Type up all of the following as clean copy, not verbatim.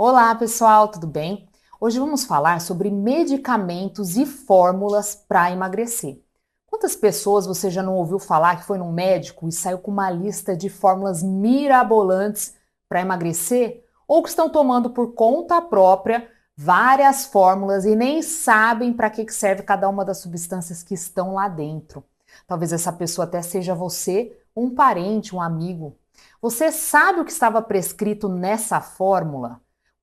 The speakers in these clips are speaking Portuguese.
Olá, pessoal, tudo bem? Hoje vamos falar sobre medicamentos e fórmulas para emagrecer. Quantas pessoas você já não ouviu falar que foi num médico e saiu com uma lista de fórmulas mirabolantes para emagrecer? Ou que estão tomando por conta própria várias fórmulas e nem sabem para que serve cada uma das substâncias que estão lá dentro? Talvez essa pessoa até seja você, um parente, um amigo. Você sabe o que estava prescrito nessa fórmula?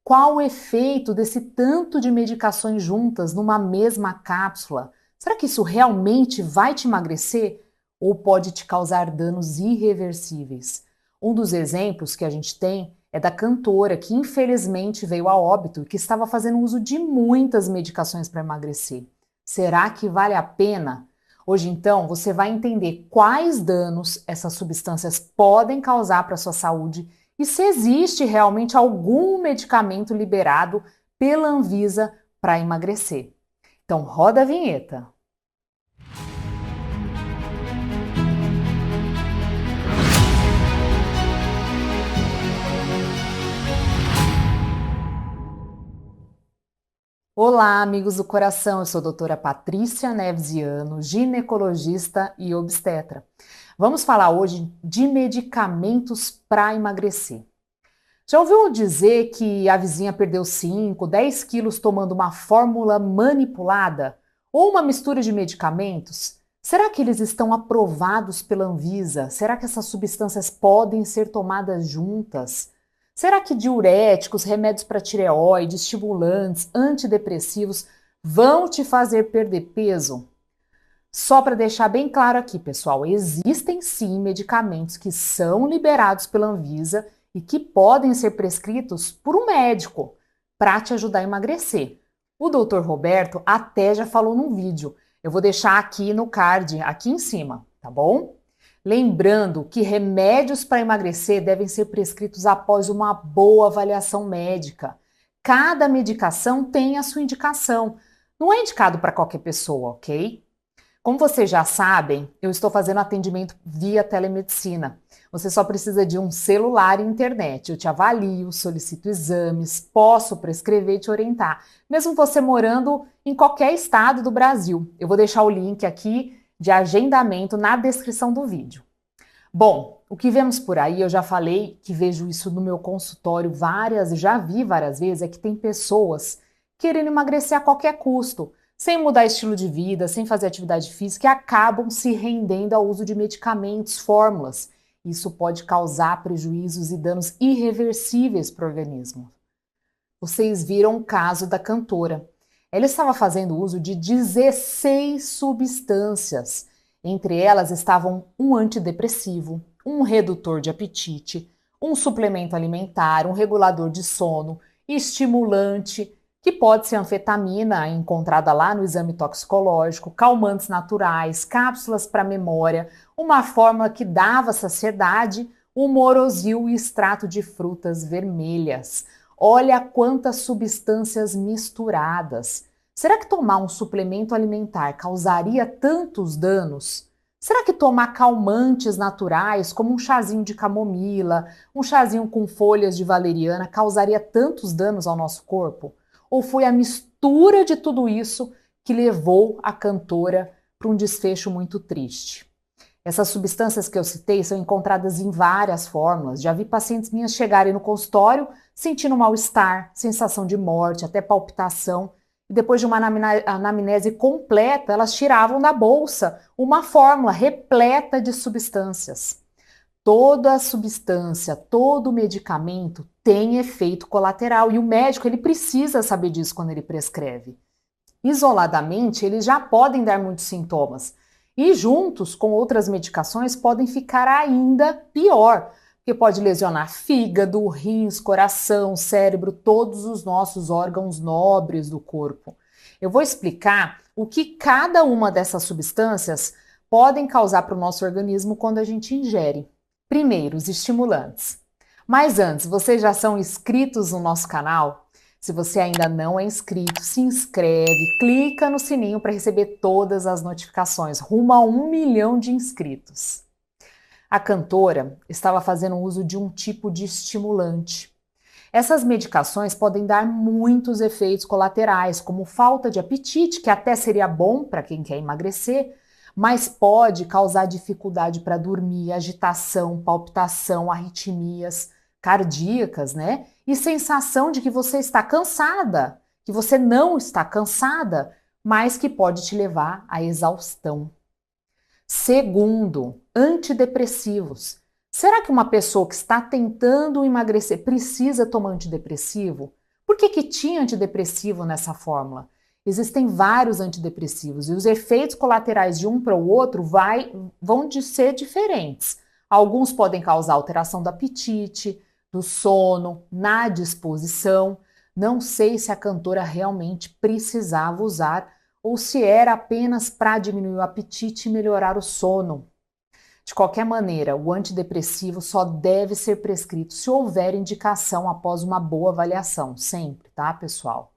Qual o efeito desse tanto de medicações juntas numa mesma cápsula? Será que isso realmente vai te emagrecer ou pode te causar danos irreversíveis? Um dos exemplos que a gente tem é da cantora que infelizmente veio a óbito e que estava fazendo uso de muitas medicações para emagrecer. Será que vale a pena? Hoje, então, você vai entender quais danos essas substâncias podem causar para a sua saúde e se existe realmente algum medicamento liberado pela Anvisa para emagrecer. Então, roda a vinheta. Olá, amigos do coração. Eu sou a doutora Patrícia Nevesiano, ginecologista e obstetra. Vamos falar hoje de medicamentos para emagrecer. Já ouviu dizer que a vizinha perdeu 5, 10 quilos tomando uma fórmula manipulada ou uma mistura de medicamentos? Será que eles estão aprovados pela Anvisa? Será que essas substâncias podem ser tomadas juntas? Será que diuréticos, remédios para tireoide, estimulantes, antidepressivos vão te fazer perder peso? Só para deixar bem claro aqui, pessoal, existem sim medicamentos que são liberados pela Anvisa e que podem ser prescritos por um médico para te ajudar a emagrecer. O Dr. Roberto até já falou num vídeo. Eu vou deixar aqui no card, aqui em cima, tá bom? Lembrando que remédios para emagrecer devem ser prescritos após uma boa avaliação médica. Cada medicação tem a sua indicação. Não é indicado para qualquer pessoa, ok? Como vocês já sabem, eu estou fazendo atendimento via telemedicina. Você só precisa de um celular e internet. Eu te avalio, solicito exames, posso prescrever e te orientar, mesmo você morando em qualquer estado do Brasil. Eu vou deixar o link aqui de agendamento na descrição do vídeo. Bom, o que vemos por aí, eu já falei que vejo isso no meu consultório já vi várias vezes, é que tem pessoas querendo emagrecer a qualquer custo, sem mudar estilo de vida, sem fazer atividade física e acabam se rendendo ao uso de medicamentos, fórmulas. Isso pode causar prejuízos e danos irreversíveis para o organismo. Vocês viram o caso da cantora. Ela estava fazendo uso de 16 substâncias. Entre elas estavam um antidepressivo, um redutor de apetite, um suplemento alimentar, um regulador de sono, estimulante, que pode ser anfetamina, encontrada lá no exame toxicológico, calmantes naturais, cápsulas para memória, uma fórmula que dava saciedade, um morosil e extrato de frutas vermelhas. Olha quantas substâncias misturadas. Será que tomar um suplemento alimentar causaria tantos danos? Será que tomar calmantes naturais, como um chazinho de camomila, um chazinho com folhas de valeriana, causaria tantos danos ao nosso corpo? Ou foi a mistura de tudo isso que levou a cantora para um desfecho muito triste? Essas substâncias que eu citei são encontradas em várias fórmulas. Já vi pacientes minhas chegarem no consultório sentindo mal-estar, sensação de morte, até palpitação. E depois de uma anamnese completa, elas tiravam da bolsa uma fórmula repleta de substâncias. Toda substância, todo medicamento tem efeito colateral e o médico ele precisa saber disso quando ele prescreve. Isoladamente, eles já podem dar muitos sintomas e juntos com outras medicações podem ficar ainda pior, porque pode lesionar fígado, rins, coração, cérebro, todos os nossos órgãos nobres do corpo. Eu vou explicar o que cada uma dessas substâncias podem causar para o nosso organismo quando a gente ingere. Primeiro, os estimulantes. Mas antes, vocês já são inscritos no nosso canal? Se você ainda não é inscrito, se inscreve, clica no sininho para receber todas as notificações, rumo a 1 milhão de inscritos. A cantora estava fazendo uso de um tipo de estimulante. Essas medicações podem dar muitos efeitos colaterais, como falta de apetite, que até seria bom para quem quer emagrecer, mas pode causar dificuldade para dormir, agitação, palpitação, arritmias cardíacas, né? E sensação de que você está cansada, que você não está cansada, mas que pode te levar à exaustão. Segundo, antidepressivos. Será que uma pessoa que está tentando emagrecer precisa tomar antidepressivo? Por que tinha antidepressivo nessa fórmula? Existem vários antidepressivos e os efeitos colaterais de um para o outro vão ser diferentes. Alguns podem causar alteração do apetite, do sono, na disposição. Não sei se a cantora realmente precisava usar ou se era apenas para diminuir o apetite e melhorar o sono. De qualquer maneira, o antidepressivo só deve ser prescrito se houver indicação após uma boa avaliação, sempre, tá, pessoal?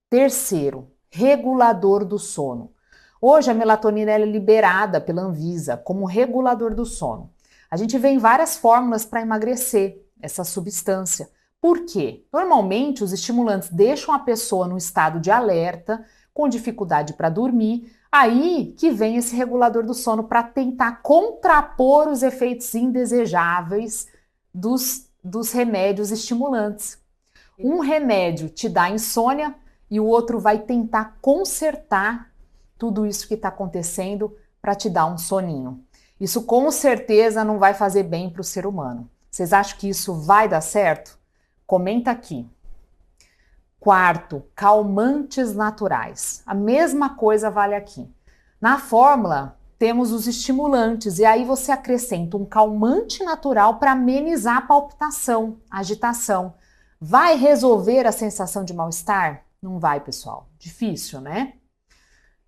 Terceiro, regulador do sono. Hoje a melatonina é liberada pela Anvisa como regulador do sono. A gente vê em várias fórmulas para emagrecer essa substância. Por quê? Normalmente os estimulantes deixam a pessoa no estado de alerta, com dificuldade para dormir. Aí que vem esse regulador do sono para tentar contrapor os efeitos indesejáveis dos remédios estimulantes. Um remédio te dá insônia e o outro vai tentar consertar tudo isso que está acontecendo para te dar um soninho. Isso com certeza não vai fazer bem para o ser humano. Vocês acham que isso vai dar certo? Comenta aqui. Quarto, calmantes naturais. A mesma coisa vale aqui. Na fórmula, temos os estimulantes e aí você acrescenta um calmante natural para amenizar a palpitação, a agitação. Vai resolver a sensação de mal-estar? Não vai, pessoal. Difícil, né?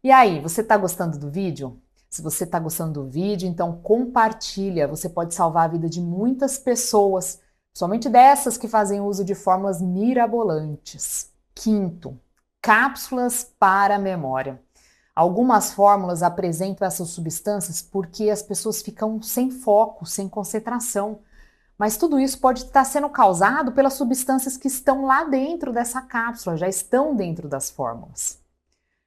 E aí, você está gostando do vídeo? Se você está gostando do vídeo, então compartilha. Você pode salvar a vida de muitas pessoas, somente dessas que fazem uso de fórmulas mirabolantes. Quinto, cápsulas para a memória. Algumas fórmulas apresentam essas substâncias porque as pessoas ficam sem foco, sem concentração. Mas tudo isso pode estar sendo causado pelas substâncias que estão lá dentro dessa cápsula, já estão dentro das fórmulas.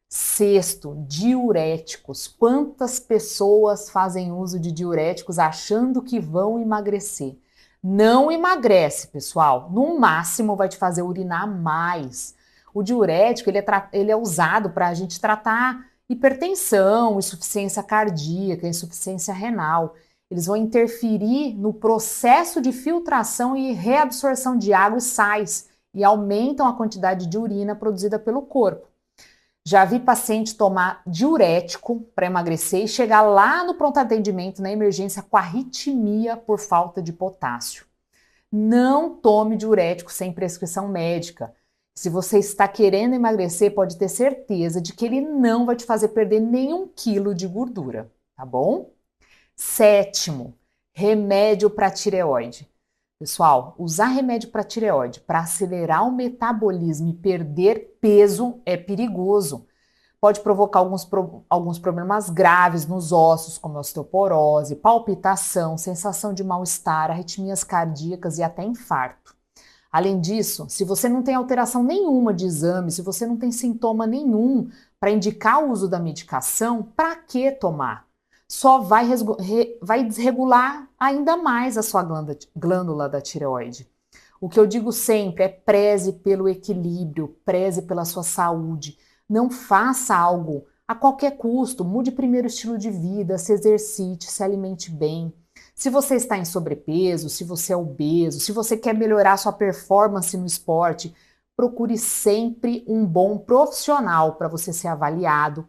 Sexto, diuréticos. Quantas pessoas fazem uso de diuréticos achando que vão emagrecer? Não emagrece, pessoal. No máximo vai te fazer urinar mais. O diurético ele é usado para a gente tratar hipertensão, insuficiência cardíaca, insuficiência renal. Eles vão interferir no processo de filtração e reabsorção de água e sais e aumentam a quantidade de urina produzida pelo corpo. Já vi paciente tomar diurético para emagrecer e chegar lá no pronto atendimento, na emergência, com arritmia por falta de potássio. Não tome diurético sem prescrição médica. Se você está querendo emagrecer, pode ter certeza de que ele não vai te fazer perder nenhum quilo de gordura, tá bom? Sétimo, remédio para tireoide. Pessoal, usar remédio para tireoide para acelerar o metabolismo e perder peso é perigoso. Pode provocar alguns problemas graves nos ossos, como osteoporose, palpitação, sensação de mal-estar, arritmias cardíacas e até infarto. Além disso, se você não tem alteração nenhuma de exame, se você não tem sintoma nenhum para indicar o uso da medicação, para que tomar? Só vai desregular ainda mais a sua glândula da tireoide. O que eu digo sempre é preze pelo equilíbrio, preze pela sua saúde. Não faça algo a qualquer custo. Mude primeiro o estilo de vida, se exercite, se alimente bem. Se você está em sobrepeso, se você é obeso, se você quer melhorar sua performance no esporte, procure sempre um bom profissional para você ser avaliado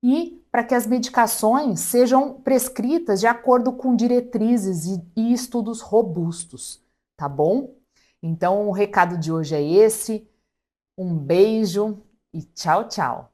e para que as medicações sejam prescritas de acordo com diretrizes e estudos robustos, tá bom? Então, o recado de hoje é esse. Um beijo e tchau, tchau!